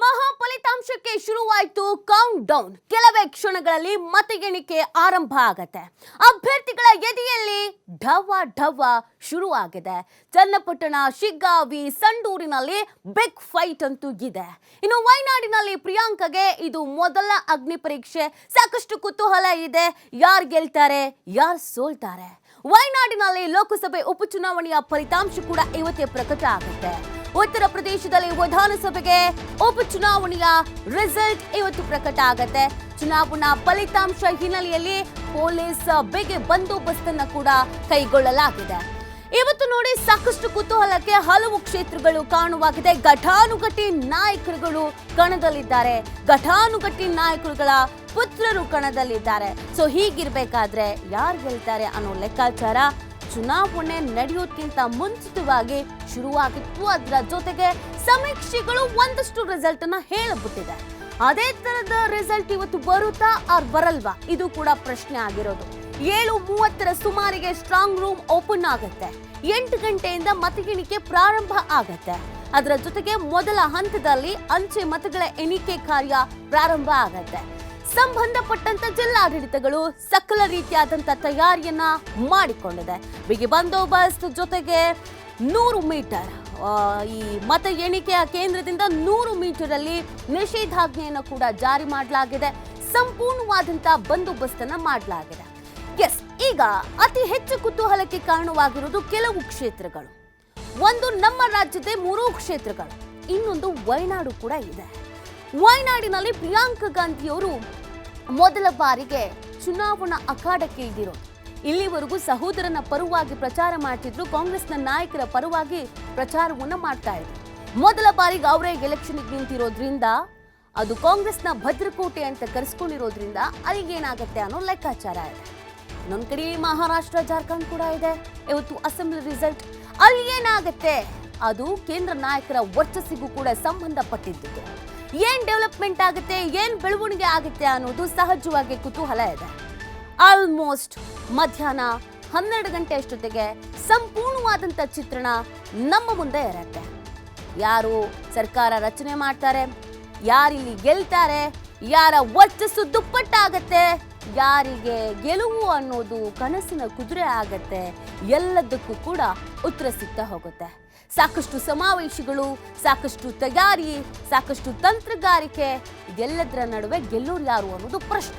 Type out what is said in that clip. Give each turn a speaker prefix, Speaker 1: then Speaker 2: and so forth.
Speaker 1: ಮಹಾ ಫಲಿತಾಂಶಕ್ಕೆ ಶುರುವಾಯಿತು ಕೌಂಟ್ ಡೌನ್. ಕೆಲವೇ ಕ್ಷಣಗಳಲ್ಲಿ ಮತ ಎಣಿಕೆ ಆರಂಭ ಆಗತ್ತೆ. ಅಭ್ಯರ್ಥಿಗಳ ಎದೆಯಲ್ಲಿ ಢವ ಢವ ಶುರುವಾಗಿದೆ. ಚನ್ನಪಟ್ಟಣ, ಶಿಗ್ಗಾವಿ, ಸಂಡೂರಿನಲ್ಲಿ ಬಿಗ್ ಫೈಟ್ ಅಂತೂ ಇದೆ. ಇನ್ನು ವಯನಾಡಿನಲ್ಲಿ ಪ್ರಿಯಾಂಕಗೆ ಇದು ಮೊದಲ ಅಗ್ನಿ ಪರೀಕ್ಷೆ. ಸಾಕಷ್ಟು ಕುತೂಹಲ ಇದೆ. ಯಾರು ಗೆಲ್ತಾರೆ, ಯಾರು ಸೋಲ್ತಾರೆ? ವಯನಾಡಿನಲ್ಲಿ ಲೋಕಸಭೆ ಉಪಚುನಾವಣೆಯ ಫಲಿತಾಂಶ ಕೂಡ ಇವತ್ತೇ ಪ್ರಕಟ ಆಗುತ್ತೆ. ಉತ್ತರ ಪ್ರದೇಶದಲ್ಲಿ ವಿಧಾನಸಭೆಗೆ ಉಪಚುನಾವಣೆಯ ರಿಸಲ್ಟ್ ಇವತ್ತು ಪ್ರಕಟ ಆಗುತ್ತೆ. ಚುನಾವಣಾ ಫಲಿತಾಂಶ ಹಿನ್ನೆಲೆಯಲ್ಲಿ ಪೊಲೀಸ್ ಬಿಗಿ ಬಂದೋಬಸ್ತನ್ನು ಕೂಡ ಕೈಗೊಳ್ಳಲಾಗಿದೆ. ಇವತ್ತು ನೋಡಿ, ಸಾಕಷ್ಟು ಕುತೂಹಲಕ್ಕೆ ಹಲವು ಕ್ಷೇತ್ರಗಳು ಕಾರಣವಾಗಿದೆ. ಘಟಾನುಘಟಿ ನಾಯಕರುಗಳು ಕಣದಲ್ಲಿದ್ದಾರೆ. ಘಟಾನುಘಟಿ ನಾಯಕರುಗಳ ಪುತ್ರರು ಕಣದಲ್ಲಿದ್ದಾರೆ. ಸೊ ಹೀಗಿರ್ಬೇಕಾದ್ರೆ ಯಾರು ಗೆಲ್ತಾರೆ ಅನ್ನೋ ಲೆಕ್ಕಾಚಾರ ಚುನಾವಣೆ ನಡೆಯೋದಕ್ಕಿಂತ ಮುಂಚಿತವಾಗಿ ಶುರುವಾಗಿತ್ತು. ಅದರ ಜೊತೆಗೆ ಸಮೀಕ್ಷೆಗಳು ಒಂದಷ್ಟು ರಿಸಲ್ಟ್ ಅನ್ನ ಹೇಳಿಬಿಟ್ಟಿದೆ. ಅದೇ ತರದ ರಿಸಲ್ಟ್ ಇವತ್ತು ಬರುತ್ತಾ ಆರ್ ಬರಲ್ವಾ, ಇದು ಕೂಡ ಪ್ರಶ್ನೆ ಆಗಿರೋದು. 7:30 ಸುಮಾರಿಗೆ ಸ್ಟ್ರಾಂಗ್ ರೂಮ್ ಓಪನ್ ಆಗುತ್ತೆ. 8 ಗಂಟೆಯಿಂದ ಮತ ಎಣಿಕೆ ಪ್ರಾರಂಭ ಆಗತ್ತೆ. ಅದರ ಜೊತೆಗೆ ಮೊದಲ ಹಂತದಲ್ಲಿ ಅಂಚೆ ಮತಗಳ ಎಣಿಕೆ ಕಾರ್ಯ ಪ್ರಾರಂಭ ಆಗತ್ತೆ. ಸಂಬಂಧಪಟ್ಟಂತ ಜಿಲ್ಲಾಡಳಿತಗಳು ಸಕಲ ರೀತಿಯಾದಂತ ತಯಾರಿಯನ್ನ ಮಾಡಿಕೊಂಡಿದೆ. ಬಿಗಿ ಬಂದೋಬಸ್ತ್ ಜೊತೆಗೆ 100 ಮೀಟರ್ ಈ ಮತ ಎಣಿಕೆಯ ಕೇಂದ್ರದಿಂದ 100 ಮೀಟರ್ ಅಲ್ಲಿ ನಿಷೇಧಾಜ್ಞೆಯನ್ನು ಕೂಡ ಜಾರಿ ಮಾಡಲಾಗಿದೆ. ಸಂಪೂರ್ಣವಾದಂತ ಬಂದೋಬಸ್ತನ್ನ ಮಾಡಲಾಗಿದೆ. ಎಸ್, ಈಗ ಅತಿ ಹೆಚ್ಚು ಕುತೂಹಲಕ್ಕೆ ಕಾರಣವಾಗಿರುವುದು ಕೆಲವು ಕ್ಷೇತ್ರಗಳು. ಒಂದು ನಮ್ಮ ರಾಜ್ಯದ 3 ಕ್ಷೇತ್ರಗಳು, ಇನ್ನೊಂದು ವಯನಾಡು ಕೂಡ ಇದೆ. ವಯನಾಡಿನಲ್ಲಿ ಪ್ರಿಯಾಂಕಾ ಗಾಂಧಿಯವರು ಮೊದಲ ಬಾರಿಗೆ ಚುನಾವಣಾ ಅಖಾಡಕ್ಕೆ ಇಳಿದಿರೋದು. ಇಲ್ಲಿವರೆಗೂ ಸಹೋದರನ ಪರವಾಗಿ ಪ್ರಚಾರ ಮಾಡ್ತಿದ್ರು, ಕಾಂಗ್ರೆಸ್ನ ನಾಯಕರ ಪರವಾಗಿ ಪ್ರಚಾರವನ್ನ ಮಾಡ್ತಾ ಇದ್ರು. ಮೊದಲ ಬಾರಿಗೆ ಅವರೇ ಎಲೆಕ್ಷನ್ಗೆ ನಿಂತಿರೋದ್ರಿಂದ, ಅದು ಕಾಂಗ್ರೆಸ್ನ ಭದ್ರಕೋಟೆ ಅಂತ ಕರೆಸ್ಕೊಂಡಿರೋದ್ರಿಂದ ಅಲ್ಲಿಗೇನಾಗತ್ತೆ ಅನ್ನೋ ಲೆಕ್ಕಾಚಾರ ಇದೆ. ಇನ್ನೊಂದ್ ಕಡೆ ಮಹಾರಾಷ್ಟ್ರ, ಜಾರ್ಖಂಡ್ ಕೂಡ ಇದೆ. ಇವತ್ತು ಅಸೆಂಬ್ಲಿ ರಿಸಲ್ಟ್, ಅಲ್ಲಿ ಏನಾಗತ್ತೆ ಅದು ಕೇಂದ್ರ ನಾಯಕರ ವರ್ಚಸ್ಸಿಗೂ ಕೂಡ ಸಂಬಂಧಪಟ್ಟಿದ್ದು. ಏನ್ ಡೆವಲಪ್ಮೆಂಟ್ ಆಗುತ್ತೆ, ಏನ್ ಬೆಳವಣಿಗೆ ಆಗುತ್ತೆ ಅನ್ನೋದು ಸಹಜವಾಗಿ ಕುತೂಹಲ ಇದೆ. ಆಲ್ಮೋಸ್ಟ್ ಮಧ್ಯಾಹ್ನ 12 ಗಂಟೆ ಅಷ್ಟೊತ್ತಿಗೆ ಸಂಪೂರ್ಣವಾದಂತ ಚಿತ್ರಣ ನಮ್ಮ ಮುಂದೆ ಇರುತ್ತೆ. ಯಾರು ಸರ್ಕಾರ ರಚನೆ ಮಾಡ್ತಾರೆ, ಯಾರಿಲ್ಲಿ ಗೆಲ್ತಾರೆ, ಯಾರ ವರ್ಚಸ್ಸು ದುಪ್ಪಟ್ಟಾಗತ್ತೆ, ಯಾರಿಗೆ ಗೆಲುವು ಅನ್ನೋದು ಕನಸಿನ ಕುದುರೆ ಆಗತ್ತೆ, ಎಲ್ಲದಕ್ಕೂ ಕೂಡ ಉತ್ತರ ಸಿಗ್ತಾ ಹೋಗುತ್ತೆ. ಸಾಕಷ್ಟು ಸಮಾವೇಶಗಳು, ಸಾಕಷ್ಟು ತಯಾರಿ, ಸಾಕಷ್ಟು ತಂತ್ರಗಾರಿಕೆ, ಇದೆಲ್ಲದರ ನಡುವೆ ಗೆಲ್ಲೋರು ಯಾರು ಅನ್ನೋದು ಪ್ರಶ್ನೆ.